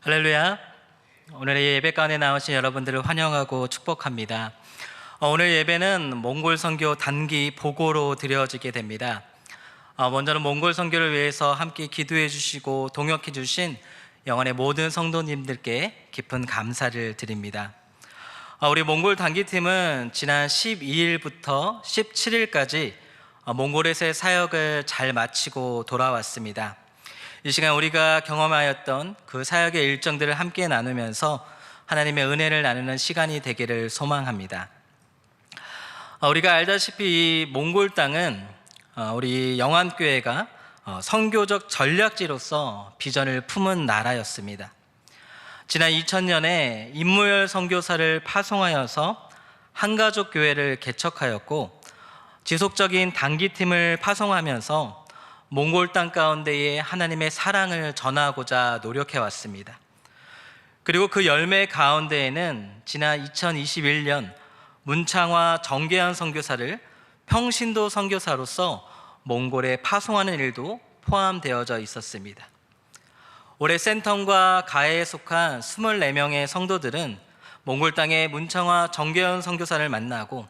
할렐루야. 오늘의 예배 가운데 나오신 여러분들을 환영하고 축복합니다. 오늘 예배는 몽골 선교 단기 보고로 드려지게 됩니다. 먼저는 몽골 선교를 위해서 함께 기도해 주시고 동역해 주신 영안의 모든 성도님들께 깊은 감사를 드립니다. 우리 몽골 단기팀은 지난 12일부터 17일까지 몽골에서의 사역을 잘 마치고 돌아왔습니다. 이 시간 우리가 경험하였던 그 사역의 일정들을 함께 나누면서 하나님의 은혜를 나누는 시간이 되기를 소망합니다. 우리가 알다시피 이 몽골 땅은 우리 영안교회가 선교적 전략지로서 비전을 품은 나라였습니다. 지난 2000년에 임무열 선교사를 파송하여서 한가족 교회를 개척하였고, 지속적인 단기팀을 파송하면서 몽골 땅 가운데에 하나님의 사랑을 전하고자 노력해 왔습니다. 그리고 그 열매 가운데에는 지난 2021년 문창화 정계현 선교사를 평신도 선교사로서 몽골에 파송하는 일도 포함되어져 있었습니다. 올해 센텀과 가해에 속한 24명의 성도들은 몽골 땅의 문창화 정계현 선교사를 만나고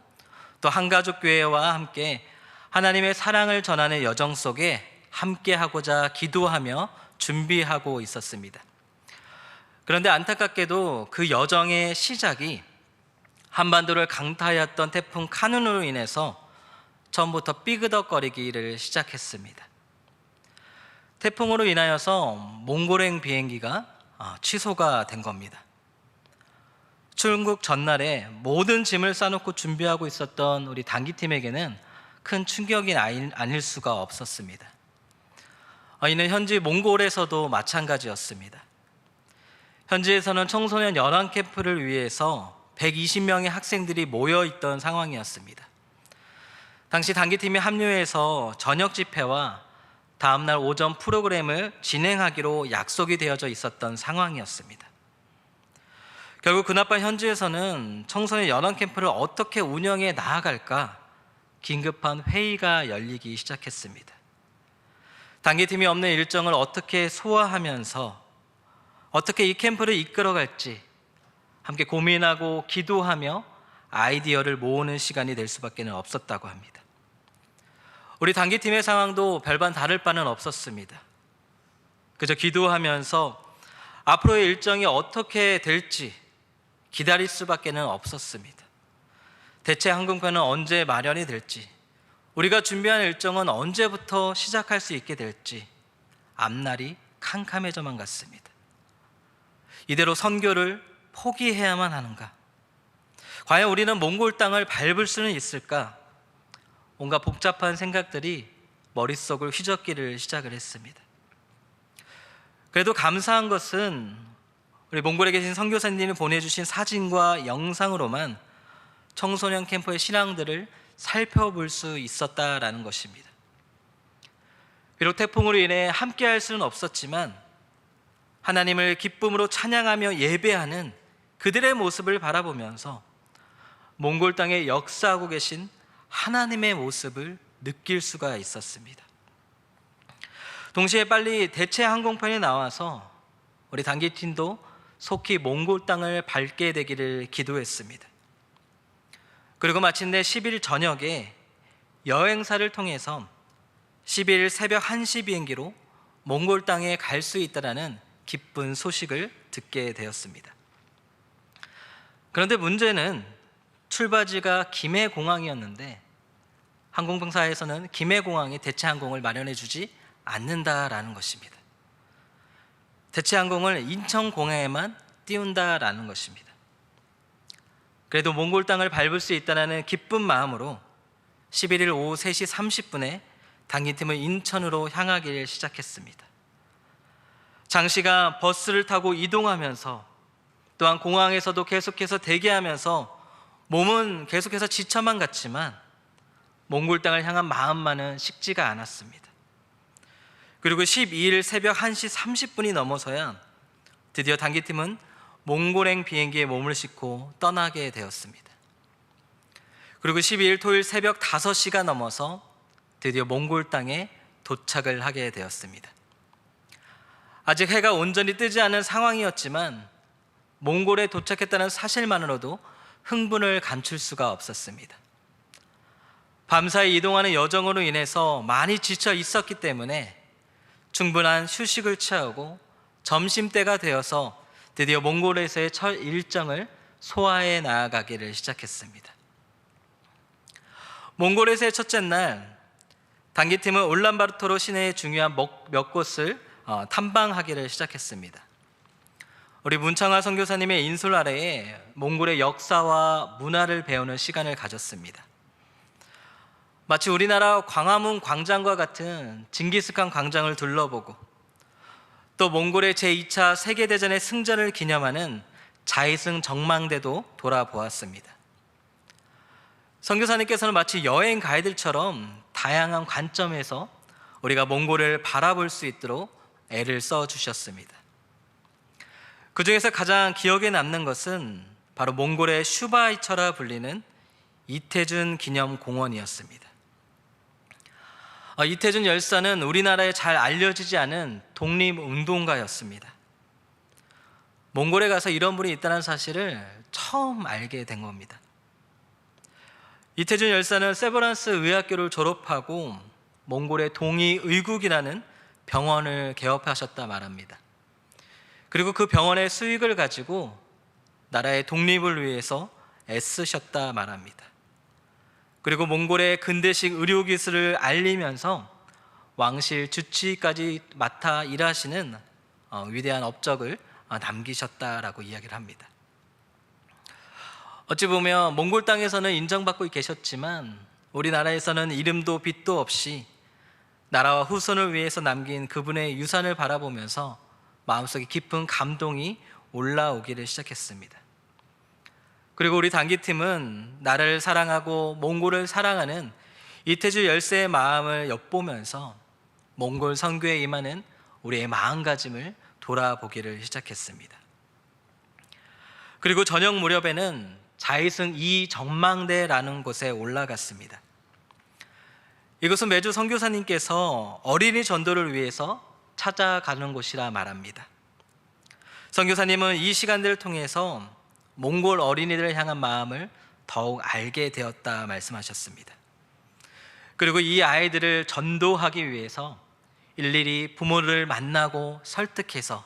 또 한가족 교회와 함께 하나님의 사랑을 전하는 여정 속에 함께 하고자 기도하며 준비하고 있었습니다. 그런데 안타깝게도 그 여정의 시작이 한반도를 강타하였던 태풍 카눈으로 인해서 처음부터 삐그덕거리기를 시작했습니다. 태풍으로 인하여서 몽골행 비행기가 취소가 된 겁니다. 출국 전날에 모든 짐을 싸놓고 준비하고 있었던 우리 단기팀에게는 큰 충격이 아닐 수가 없었습니다. 이는 현지 몽골에서도 마찬가지였습니다. 현지에서는 청소년 연합 캠프를 위해서 120명의 학생들이 모여있던 상황이었습니다. 당시 단기팀이 합류해서 저녁 집회와 다음날 오전 프로그램을 진행하기로 약속이 되어져 있었던 상황이었습니다. 결국 그날밤 현지에서는 청소년 연합 캠프를 어떻게 운영해 나아갈까 긴급한 회의가 열리기 시작했습니다. 단기팀이 없는 일정을 어떻게 소화하면서 어떻게 이 캠프를 이끌어갈지 함께 고민하고 기도하며 아이디어를 모으는 시간이 될 수밖에 없었다고 합니다. 우리 단기팀의 상황도 별반 다를 바는 없었습니다. 그저 기도하면서 앞으로의 일정이 어떻게 될지 기다릴 수밖에 없었습니다. 대체 항공편은 언제 마련이 될지, 우리가 준비한 일정은 언제부터 시작할 수 있게 될지 앞날이 캄캄해져만 갔습니다. 이대로 선교를 포기해야만 하는가? 과연 우리는 몽골 땅을 밟을 수는 있을까? 온갖 복잡한 생각들이 머릿속을 휘젓기를 시작을 했습니다. 그래도 감사한 것은 우리 몽골에 계신 선교사님이 보내주신 사진과 영상으로만 청소년 캠프의 신앙들을 살펴볼 수 있었다라는 것입니다. 비록 태풍으로 인해 함께 할 수는 없었지만 하나님을 기쁨으로 찬양하며 예배하는 그들의 모습을 바라보면서 몽골 땅에 역사하고 계신 하나님의 모습을 느낄 수가 있었습니다. 동시에 빨리 대체 항공편이 나와서 우리 단기팀도 속히 몽골 땅을 밟게 되기를 기도했습니다. 그리고 마침내 10일 저녁에 여행사를 통해서 11일 새벽 1시 비행기로 몽골 땅에 갈 수 있다는 기쁜 소식을 듣게 되었습니다. 그런데 문제는 출발지가 김해공항이었는데 항공사에서는 김해공항에 대체 항공을 마련해 주지 않는다라는 것입니다. 대체 항공을 인천공항에만 띄운다라는 것입니다. 그래도 몽골 땅을 밟을 수 있다는 기쁜 마음으로 11일 오후 3시 30분에 단기팀은 인천으로 향하기를 시작했습니다. 장시간 버스를 타고 이동하면서 또한 공항에서도 계속해서 대기하면서 몸은 계속해서 지쳐만 갔지만 몽골 땅을 향한 마음만은 식지가 않았습니다. 그리고 12일 새벽 1시 30분이 넘어서야 드디어 단기팀은 몽골행 비행기에 몸을 싣고 떠나게 되었습니다. 그리고 12일 토요일 새벽 5시가 넘어서 드디어 몽골 땅에 도착을 하게 되었습니다. 아직 해가 온전히 뜨지 않은 상황이었지만 몽골에 도착했다는 사실만으로도 흥분을 감출 수가 없었습니다. 밤사이 이동하는 여정으로 인해서 많이 지쳐 있었기 때문에 충분한 휴식을 취하고 점심때가 되어서 드디어 몽골에서의 첫 일정을 소화해 나아가기를 시작했습니다. 몽골에서의 첫째 날, 단기팀은 울란바토르 시내의 중요한 몇 곳을 탐방하기를 시작했습니다. 우리 문창화 선교사님의 인솔 아래에 몽골의 역사와 문화를 배우는 시간을 가졌습니다. 마치 우리나라 광화문 광장과 같은 징기스칸 광장을 둘러보고 또 몽골의 제2차 세계대전의 승전을 기념하는 자이승 정망대도 돌아보았습니다. 선교사님께서는 마치 여행 가이드처럼 다양한 관점에서 우리가 몽골을 바라볼 수 있도록 애를 써주셨습니다. 그 중에서 가장 기억에 남는 것은 바로 몽골의 슈바이처라 불리는 이태준 기념공원이었습니다. 이태준 열사는 우리나라에 잘 알려지지 않은 독립운동가였습니다. 몽골에 가서 이런 분이 있다는 사실을 처음 알게 된 겁니다. 이태준 열사는 세브란스 의학교를 졸업하고 몽골의 동의의국이라는 병원을 개업하셨다 말합니다. 그리고 그 병원의 수익을 가지고 나라의 독립을 위해서 애쓰셨다 말합니다. 그리고 몽골의 근대식 의료기술을 알리면서 왕실 주치까지 맡아 일하시는 위대한 업적을 남기셨다라고 이야기를 합니다. 어찌 보면 몽골 땅에서는 인정받고 계셨지만 우리나라에서는 이름도 빛도 없이 나라와 후손을 위해서 남긴 그분의 유산을 바라보면서 마음속에 깊은 감동이 올라오기를 시작했습니다. 그리고 우리 단기팀은 나를 사랑하고 몽골을 사랑하는 이태준 열세의 마음을 엿보면서 몽골 선교에 임하는 우리의 마음가짐을 돌아보기를 시작했습니다. 그리고 저녁 무렵에는 자이승 이정망대라는 곳에 올라갔습니다. 이곳은 매주 선교사님께서 어린이 전도를 위해서 찾아가는 곳이라 말합니다. 선교사님은 이 시간들을 통해서 몽골 어린이들을 향한 마음을 더욱 알게 되었다 말씀하셨습니다. 그리고 이 아이들을 전도하기 위해서 일일이 부모를 만나고 설득해서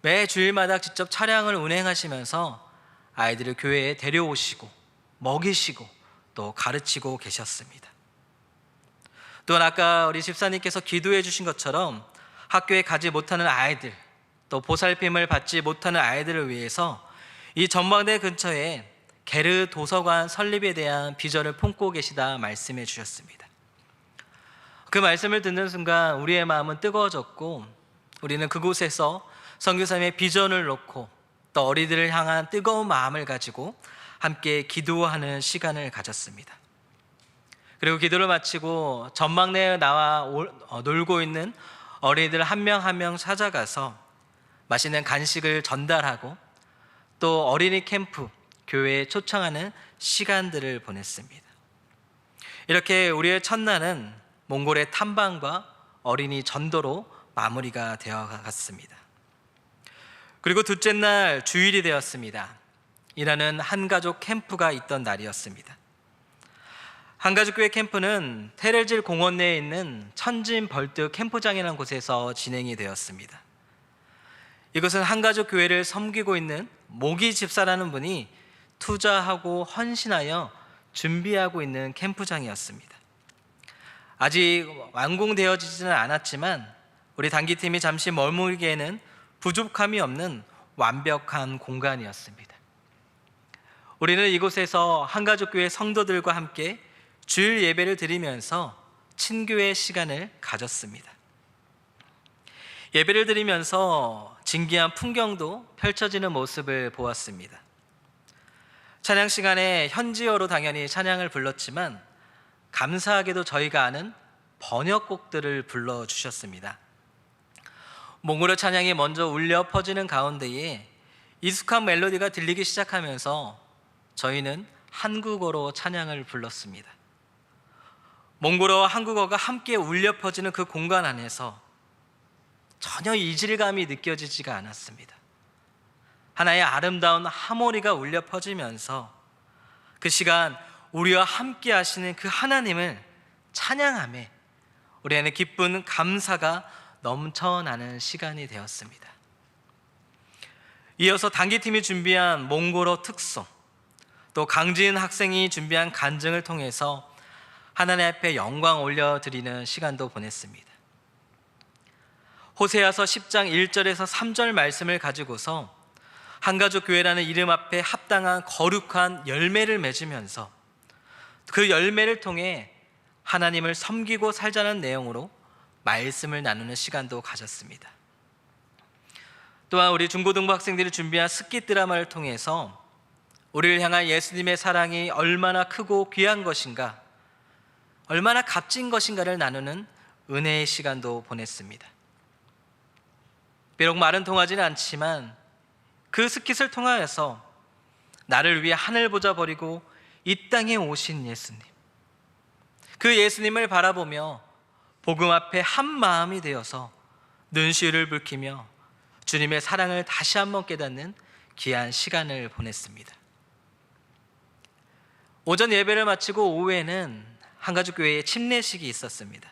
매 주일마다 직접 차량을 운행하시면서 아이들을 교회에 데려오시고 먹이시고 또 가르치고 계셨습니다. 또한 아까 우리 집사님께서 기도해 주신 것처럼 학교에 가지 못하는 아이들, 또 보살핌을 받지 못하는 아이들을 위해서 이 전망대 근처에 게르 도서관 설립에 대한 비전을 품고 계시다 말씀해 주셨습니다. 그 말씀을 듣는 순간 우리의 마음은 뜨거워졌고 우리는 그곳에서 선교사님의 비전을 놓고 또 어린이들을 향한 뜨거운 마음을 가지고 함께 기도하는 시간을 가졌습니다. 그리고 기도를 마치고 전망대에 나와 놀고 있는 어린이들 한 명 한 명 찾아가서 맛있는 간식을 전달하고 또 어린이 캠프, 교회에 초청하는 시간들을 보냈습니다. 이렇게 우리의 첫날은 몽골의 탐방과 어린이 전도로 마무리가 되어 갔습니다. 그리고 둘째 날 주일이 되었습니다. 이라는 한가족 캠프가 있던 날이었습니다. 한가족교회 캠프는 테레질 공원 내에 있는 천진벌드 캠프장이라는 곳에서 진행이 되었습니다. 이것은 한가족교회를 섬기고 있는 모기 집사라는 분이 투자하고 헌신하여 준비하고 있는 캠프장이었습니다. 아직 완공되어지지는 않았지만 우리 단기팀이 잠시 머물기에는 부족함이 없는 완벽한 공간이었습니다. 우리는 이곳에서 한가족교회 성도들과 함께 주일 예배를 드리면서 친교의 시간을 가졌습니다. 예배를 드리면서 진기한 풍경도 펼쳐지는 모습을 보았습니다. 찬양 시간에 현지어로 당연히 찬양을 불렀지만 감사하게도 저희가 아는 번역곡들을 불러주셨습니다. 몽골어 찬양이 먼저 울려 퍼지는 가운데에 익숙한 멜로디가 들리기 시작하면서 저희는 한국어로 찬양을 불렀습니다. 몽골어와 한국어가 함께 울려 퍼지는 그 공간 안에서 전혀 이질감이 느껴지지가 않았습니다. 하나의 아름다운 하모니가 울려 퍼지면서 그 시간 우리와 함께 하시는 그 하나님을 찬양하며 우리 안에 기쁜 감사가 넘쳐나는 시간이 되었습니다. 이어서 단기팀이 준비한 몽골어 특송, 또 강지은 학생이 준비한 간증을 통해서 하나님 앞에 영광 올려드리는 시간도 보냈습니다. 호세아서 10장 1절에서 3절 말씀을 가지고서 한가족 교회라는 이름 앞에 합당한 거룩한 열매를 맺으면서 그 열매를 통해 하나님을 섬기고 살자는 내용으로 말씀을 나누는 시간도 가졌습니다. 또한 우리 중고등부 학생들이 준비한 스킷 드라마를 통해서 우리를 향한 예수님의 사랑이 얼마나 크고 귀한 것인가, 얼마나 값진 것인가를 나누는 은혜의 시간도 보냈습니다. 비록 말은 통하지는 않지만 그 스킷을 통하여서 나를 위해 하늘 보자 버리고 이 땅에 오신 예수님, 그 예수님을 바라보며 복음 앞에 한 마음이 되어서 눈시울을 붉히며 주님의 사랑을 다시 한번 깨닫는 귀한 시간을 보냈습니다. 오전 예배를 마치고 오후에는 한가족교회에 침례식이 있었습니다.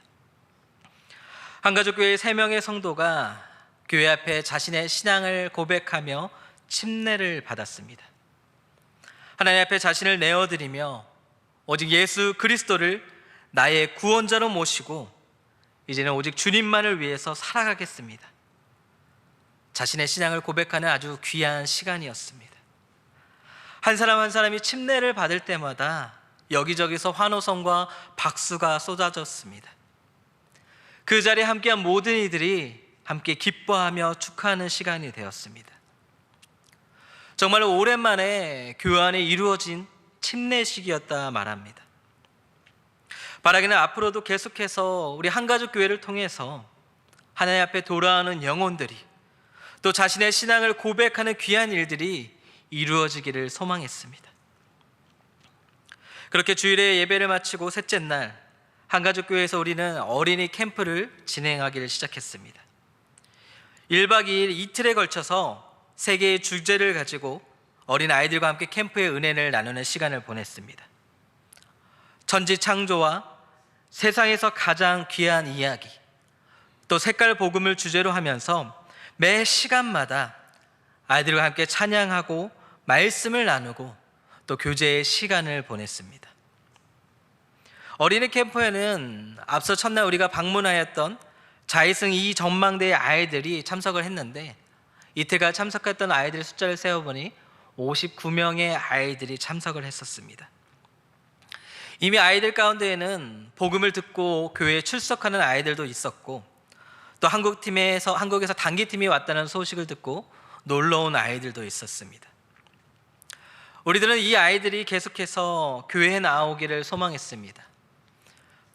한가족교회 3명의 성도가 교회 앞에 자신의 신앙을 고백하며 침례를 받았습니다. 하나님 앞에 자신을 내어드리며 오직 예수 그리스도를 나의 구원자로 모시고 이제는 오직 주님만을 위해서 살아가겠습니다. 자신의 신앙을 고백하는 아주 귀한 시간이었습니다. 한 사람 한 사람이 침례를 받을 때마다 여기저기서 환호성과 박수가 쏟아졌습니다. 그 자리에 함께한 모든 이들이 함께 기뻐하며 축하하는 시간이 되었습니다. 정말로 오랜만에 교회 안에 이루어진 침례식이었다 말합니다. 바라기는 앞으로도 계속해서 우리 한가족 교회를 통해서 하나님 앞에 돌아오는 영혼들이, 또 자신의 신앙을 고백하는 귀한 일들이 이루어지기를 소망했습니다. 그렇게 주일에 예배를 마치고 셋째 날 한가족 교회에서 우리는 어린이 캠프를 진행하기를 시작했습니다. 1박 2일 이틀에 걸쳐서 3개의 주제를 가지고 어린 아이들과 함께 캠프의 은혜를 나누는 시간을 보냈습니다. 천지 창조와 세상에서 가장 귀한 이야기, 또 색깔 복음을 주제로 하면서 매 시간마다 아이들과 함께 찬양하고 말씀을 나누고 또 교제의 시간을 보냈습니다. 어린이 캠프에는 앞서 첫날 우리가 방문하였던 자이승 2 전망대의 아이들이 참석을 했는데, 이태가 참석했던 아이들의 숫자를 세어보니 59명의 아이들이 참석을 했었습니다. 이미 아이들 가운데에는 복음을 듣고 교회에 출석하는 아이들도 있었고, 또 한국에서 단기팀이 왔다는 소식을 듣고 놀러온 아이들도 있었습니다. 우리들은 이 아이들이 계속해서 교회에 나오기를 소망했습니다.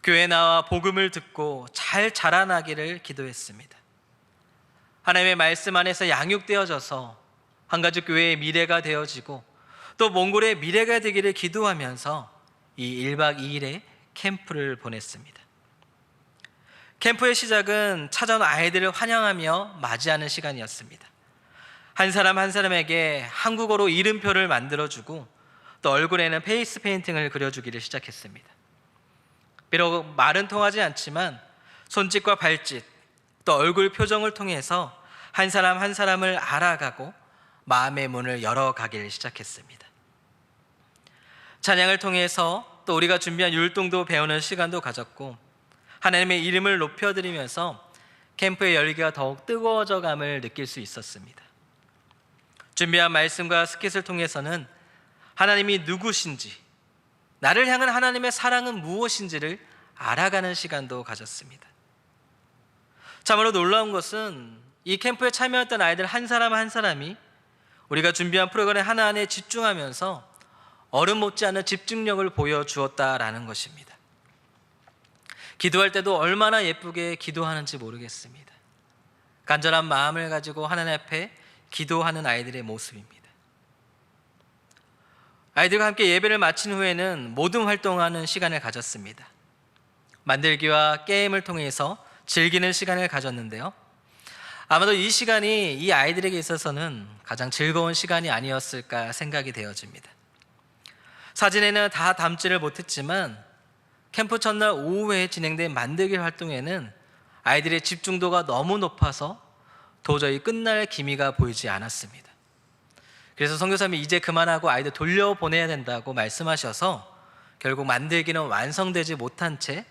교회에 나와 복음을 듣고 잘 자라나기를 기도했습니다. 하나님의 말씀 안에서 양육되어져서 한가족 교회의 미래가 되어지고 또 몽골의 미래가 되기를 기도하면서 이 1박 2일의 캠프를 보냈습니다. 캠프의 시작은 찾아온 아이들을 환영하며 맞이하는 시간이었습니다. 한 사람 한 사람에게 한국어로 이름표를 만들어주고 또 얼굴에는 페이스 페인팅을 그려주기를 시작했습니다. 비록 말은 통하지 않지만 손짓과 발짓, 또 얼굴 표정을 통해서 한 사람 한 사람을 알아가고 마음의 문을 열어가기를 시작했습니다. 찬양을 통해서 또 우리가 준비한 율동도 배우는 시간도 가졌고, 하나님의 이름을 높여드리면서 캠프의 열기가 더욱 뜨거워져감을 느낄 수 있었습니다. 준비한 말씀과 스킷을 통해서는 하나님이 누구신지, 나를 향한 하나님의 사랑은 무엇인지를 알아가는 시간도 가졌습니다. 참으로 놀라운 것은 이 캠프에 참여했던 아이들 한 사람 한 사람이 우리가 준비한 프로그램 하나하나에 집중하면서 어른 못지않은 집중력을 보여주었다라는 것입니다. 기도할 때도 얼마나 예쁘게 기도하는지 모르겠습니다. 간절한 마음을 가지고 하나님 앞에 기도하는 아이들의 모습입니다. 아이들과 함께 예배를 마친 후에는 모든 활동하는 시간을 가졌습니다. 만들기와 게임을 통해서 즐기는 시간을 가졌는데요, 아마도 이 시간이 이 아이들에게 있어서는 가장 즐거운 시간이 아니었을까 생각이 되어집니다. 사진에는 다 담지를 못했지만 캠프 첫날 오후에 진행된 만들기 활동에는 아이들의 집중도가 너무 높아서 도저히 끝날 기미가 보이지 않았습니다. 그래서 선교사님이 이제 그만하고 아이들 돌려보내야 된다고 말씀하셔서 결국 만들기는 완성되지 못한 채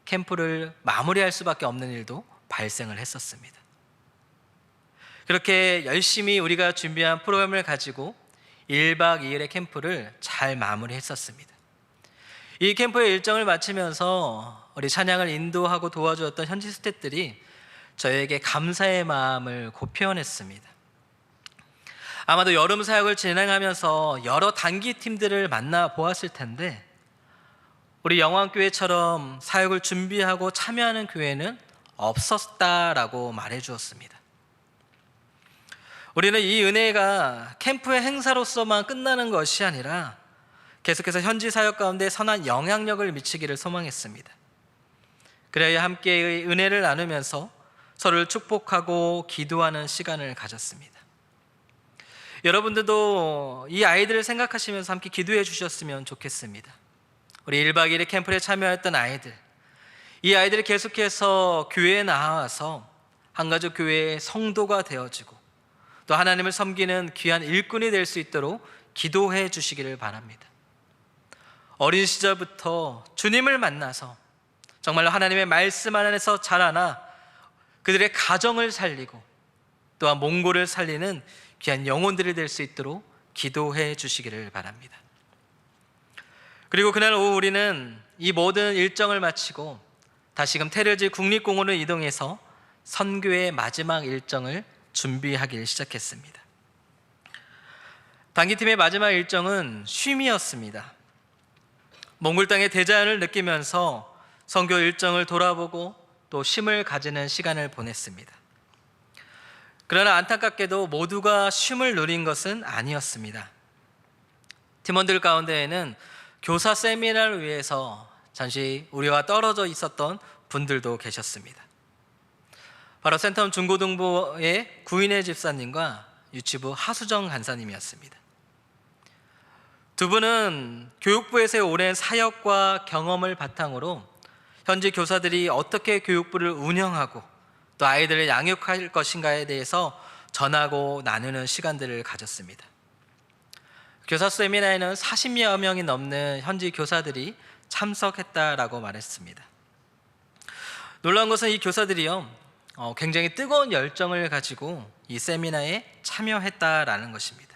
캠프를 마무리할 수밖에 없는 일도 발생을 했었습니다. 그렇게 열심히 우리가 준비한 프로그램을 가지고 1박 2일의 캠프를 잘 마무리했었습니다. 이 캠프의 일정을 마치면서 우리 찬양을 인도하고 도와주었던 현지 스태프들이 저에게 감사의 마음을 곧 표현했습니다. 아마도 여름 사역을 진행하면서 여러 단기 팀들을 만나 보았을 텐데 우리 영왕교회처럼 사역을 준비하고 참여하는 교회는 없었다라고 말해 주었습니다. 우리는 이 은혜가 캠프의 행사로서만 끝나는 것이 아니라 계속해서 현지 사역 가운데 선한 영향력을 미치기를 소망했습니다. 그래야 함께의 은혜를 나누면서 서로를 축복하고 기도하는 시간을 가졌습니다. 여러분들도 이 아이들을 생각하시면서 함께 기도해 주셨으면 좋겠습니다. 우리 1박 2일의 캠프에 참여했던 아이들, 이 아이들이 계속해서 교회에 나와서 한가족 교회의 성도가 되어지고 또 하나님을 섬기는 귀한 일꾼이 될 수 있도록 기도해 주시기를 바랍니다. 어린 시절부터 주님을 만나서 정말로 하나님의 말씀 안에서 자라나 그들의 가정을 살리고 또한 몽골을 살리는 귀한 영혼들이 될 수 있도록 기도해 주시기를 바랍니다. 그리고 그날 오후 우리는 이 모든 일정을 마치고 다시금 테르지 국립공원으로 이동해서 선교의 마지막 일정을 준비하기 시작했습니다. 단기팀의 마지막 일정은 쉼이었습니다. 몽골 땅의 대자연을 느끼면서 선교 일정을 돌아보고 또 쉼을 가지는 시간을 보냈습니다. 그러나 안타깝게도 모두가 쉼을 누린 것은 아니었습니다. 팀원들 가운데에는 교사 세미나를 위해서 잠시 우리와 떨어져 있었던 분들도 계셨습니다. 바로 센텀 중고등부의 구인혜 집사님과 유치부 하수정 간사님이었습니다. 두 분은 교육부에서의 오랜 사역과 경험을 바탕으로 현지 교사들이 어떻게 교육부를 운영하고 또 아이들을 양육할 것인가에 대해서 전하고 나누는 시간들을 가졌습니다. 교사 세미나에는 40여 명이 넘는 현지 교사들이 참석했다라고 말했습니다. 놀라운 것은 이 교사들이요, 굉장히 뜨거운 열정을 가지고 이 세미나에 참여했다라는 것입니다.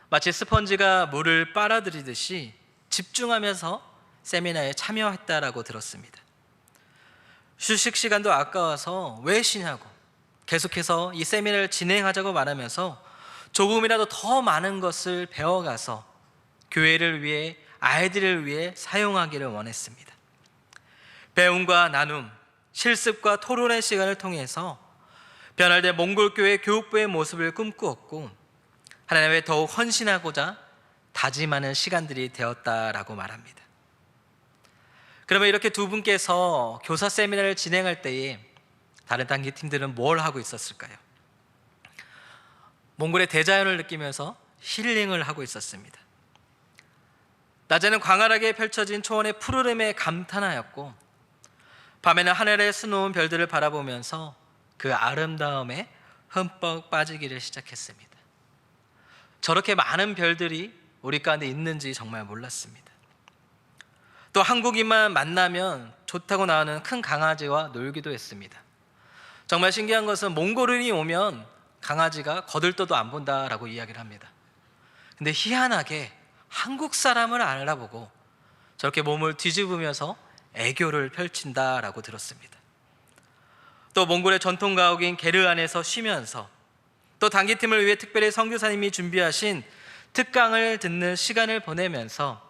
마치 스펀지가 물을 빨아들이듯이 집중하면서 세미나에 참여했다라고 들었습니다. 휴식 시간도 아까워서 왜 쉬냐고 계속해서 이 세미나를 진행하자고 말하면서 조금이라도 더 많은 것을 배워가서 교회를 위해, 아이들을 위해 사용하기를 원했습니다. 배움과 나눔, 실습과 토론의 시간을 통해서 변화된 몽골교회 교육부의 모습을 꿈꾸었고 하나님께 더욱 헌신하고자 다짐하는 시간들이 되었다라고 말합니다. 그러면 이렇게 두 분께서 교사 세미나를 진행할 때에 다른 단기 팀들은 뭘 하고 있었을까요? 몽골의 대자연을 느끼면서 힐링을 하고 있었습니다. 낮에는 광활하게 펼쳐진 초원의 푸르름에 감탄하였고 밤에는 하늘의 수놓은 별들을 바라보면서 그 아름다움에 흠뻑 빠지기를 시작했습니다. 저렇게 많은 별들이 우리 가운데 있는지 정말 몰랐습니다. 또 한국인만 만나면 좋다고 나오는 큰 강아지와 놀기도 했습니다. 정말 신기한 것은 몽골인이 오면 강아지가 거들떠도 안 본다라고 이야기를 합니다. 근데 희한하게 한국 사람을 알아보고 저렇게 몸을 뒤집으면서 애교를 펼친다라고 들었습니다. 또 몽골의 전통 가옥인 게르안에서 쉬면서 또 단기팀을 위해 특별히 선교사님이 준비하신 특강을 듣는 시간을 보내면서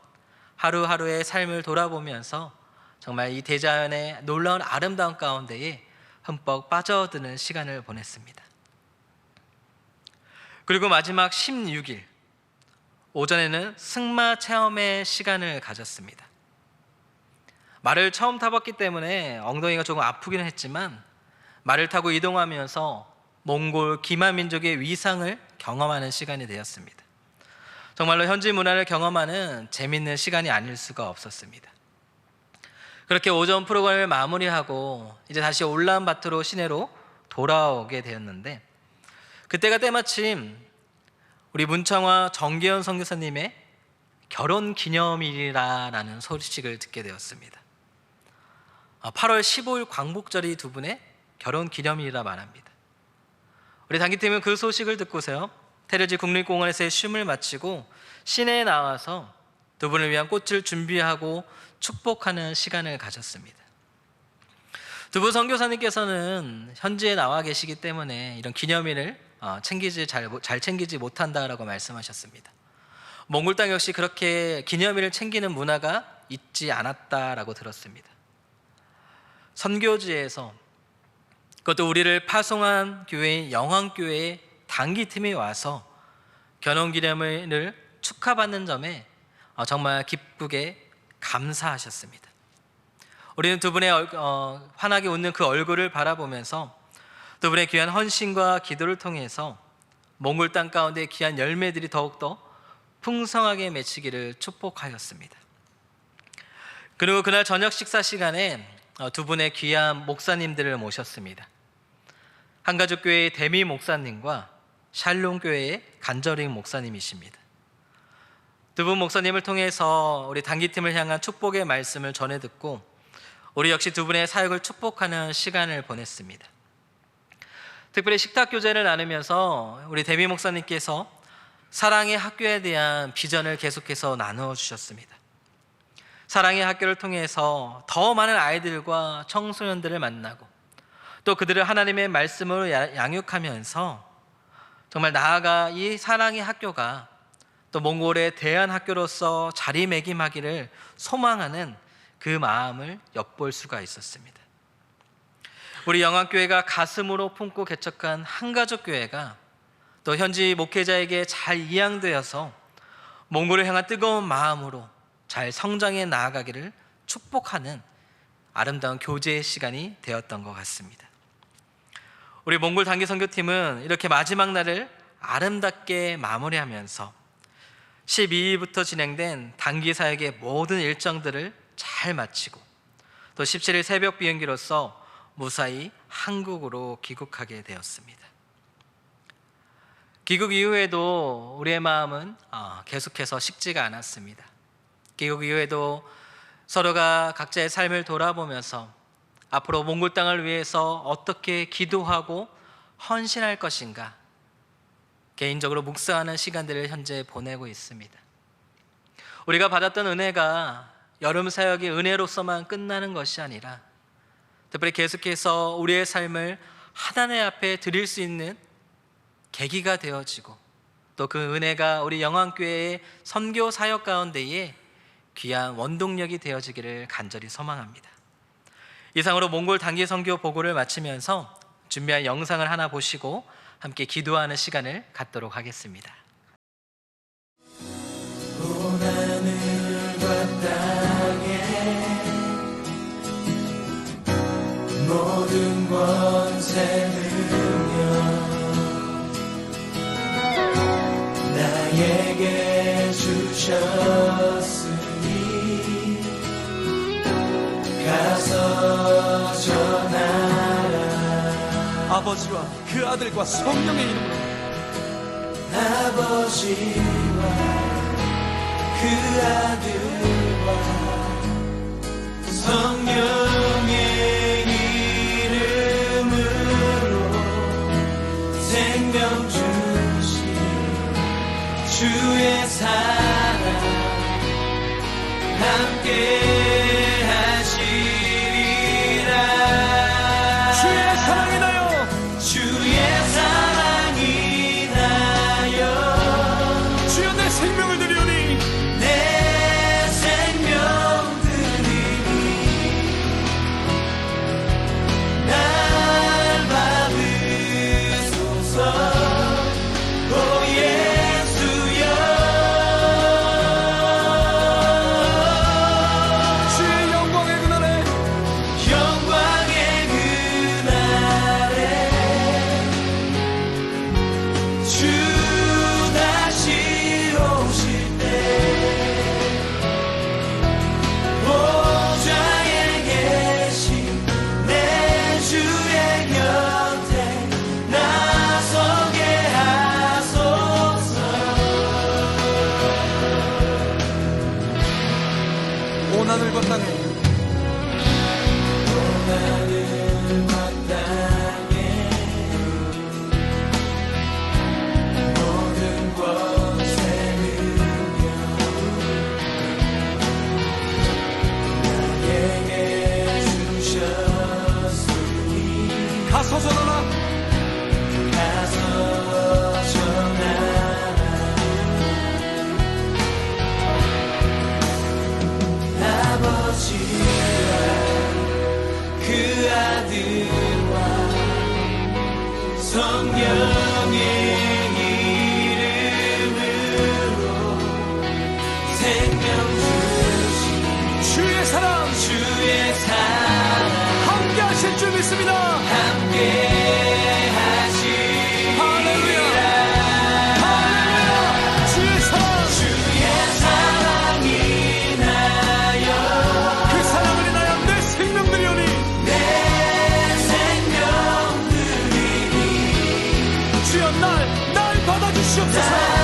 하루하루의 삶을 돌아보면서 정말 이 대자연의 놀라운 아름다움 가운데에 흠뻑 빠져드는 시간을 보냈습니다. 그리고 마지막 16일 오전에는 승마 체험의 시간을 가졌습니다. 말을 처음 타봤기 때문에 엉덩이가 조금 아프기는 했지만 말을 타고 이동하면서 몽골 기마 민족의 위상을 경험하는 시간이 되었습니다. 정말로 현지 문화를 경험하는 재밌는 시간이 아닐 수가 없었습니다. 그렇게 오전 프로그램을 마무리하고 이제 다시 울란바토르 시내로 돌아오게 되었는데, 그때가 때마침 우리 문창화 정계현 선교사님의 결혼 기념일이라는 소식을 듣게 되었습니다. 8월 15일 광복절이 두 분의 결혼 기념일이라 말합니다. 우리 단기팀은 그 소식을 듣고서요, 테르지 국립공원에서의 쉼을 마치고 시내에 나와서 두 분을 위한 꽃을 준비하고 축복하는 시간을 가졌습니다. 두 분 선교사님께서는 현지에 나와 계시기 때문에 이런 기념일을 잘 챙기지 못한다라고 말씀하셨습니다. 몽골 땅 역시 그렇게 기념일을 챙기는 문화가 있지 않았다라고 들었습니다. 선교지에서, 그것도 우리를 파송한 교회인 영황교회의 단기팀이 와서 결혼기념일을 축하받는 점에 정말 기쁘게 감사하셨습니다. 우리는 두 분의 환하게 웃는 그 얼굴을 바라보면서 두 분의 귀한 헌신과 기도를 통해서 몽골 땅 가운데 귀한 열매들이 더욱더 풍성하게 맺히기를 축복하였습니다. 그리고 그날 저녁 식사 시간에 두 분의 귀한 목사님들을 모셨습니다. 한가족교회의 데미 목사님과 샬롬교회의 간저링 목사님이십니다. 두 분 목사님을 통해서 우리 단기팀을 향한 축복의 말씀을 전해 듣고 우리 역시 두 분의 사역을 축복하는 시간을 보냈습니다. 특별히 식탁 교제를 나누면서 우리 데미 목사님께서 사랑의 학교에 대한 비전을 계속해서 나누어 주셨습니다. 사랑의 학교를 통해서 더 많은 아이들과 청소년들을 만나고 또 그들을 하나님의 말씀으로 양육하면서 정말 나아가 이 사랑의 학교가 또 몽골의 대안학교로서 자리매김하기를 소망하는 그 마음을 엿볼 수가 있었습니다. 우리 영암교회가 가슴으로 품고 개척한 한가족교회가 또 현지 목회자에게 잘 이양되어서 몽골을 향한 뜨거운 마음으로 잘 성장해 나아가기를 축복하는 아름다운 교제의 시간이 되었던 것 같습니다. 우리 몽골 단기 선교팀은 이렇게 마지막 날을 아름답게 마무리하면서 12일부터 진행된 단기 사역의 모든 일정들을 잘 마치고 또 17일 새벽 비행기로서 무사히 한국으로 귀국하게 되었습니다. 귀국 이후에도 우리의 마음은 계속해서 식지가 않았습니다. 귀국 이후에도 서로가 각자의 삶을 돌아보면서 앞으로 몽골 땅을 위해서 어떻게 기도하고 헌신할 것인가 개인적으로 묵상하는 시간들을 현재 보내고 있습니다. 우리가 받았던 은혜가 여름 사역의 은혜로서만 끝나는 것이 아니라 특별히 계속해서 우리의 삶을 하나님 앞에 드릴 수 있는 계기가 되어지고 또 그 은혜가 우리 영암교회의 선교 사역 가운데에 귀한 원동력이 되어지기를 간절히 소망합니다. 이상으로 몽골 단기 선교 보고를 마치면서 준비한 영상을 하나 보시고 함께 기도하는 시간을 갖도록 하겠습니다. 하늘과 땅에 모든 권세 능력 나에게 주셨으니 가서 전하라. 아버지와 그 아들과 성령의 이름으로 아버지와 그 아들과 성령의 이름으로 생명 주신 주의 사랑 함께 하시리라. 주의 사랑이 나요 주의 사랑이 나요 주여 내 생명을 드리오니 내 생명 드리니 날 받으소서 오 예수여 주옵소서.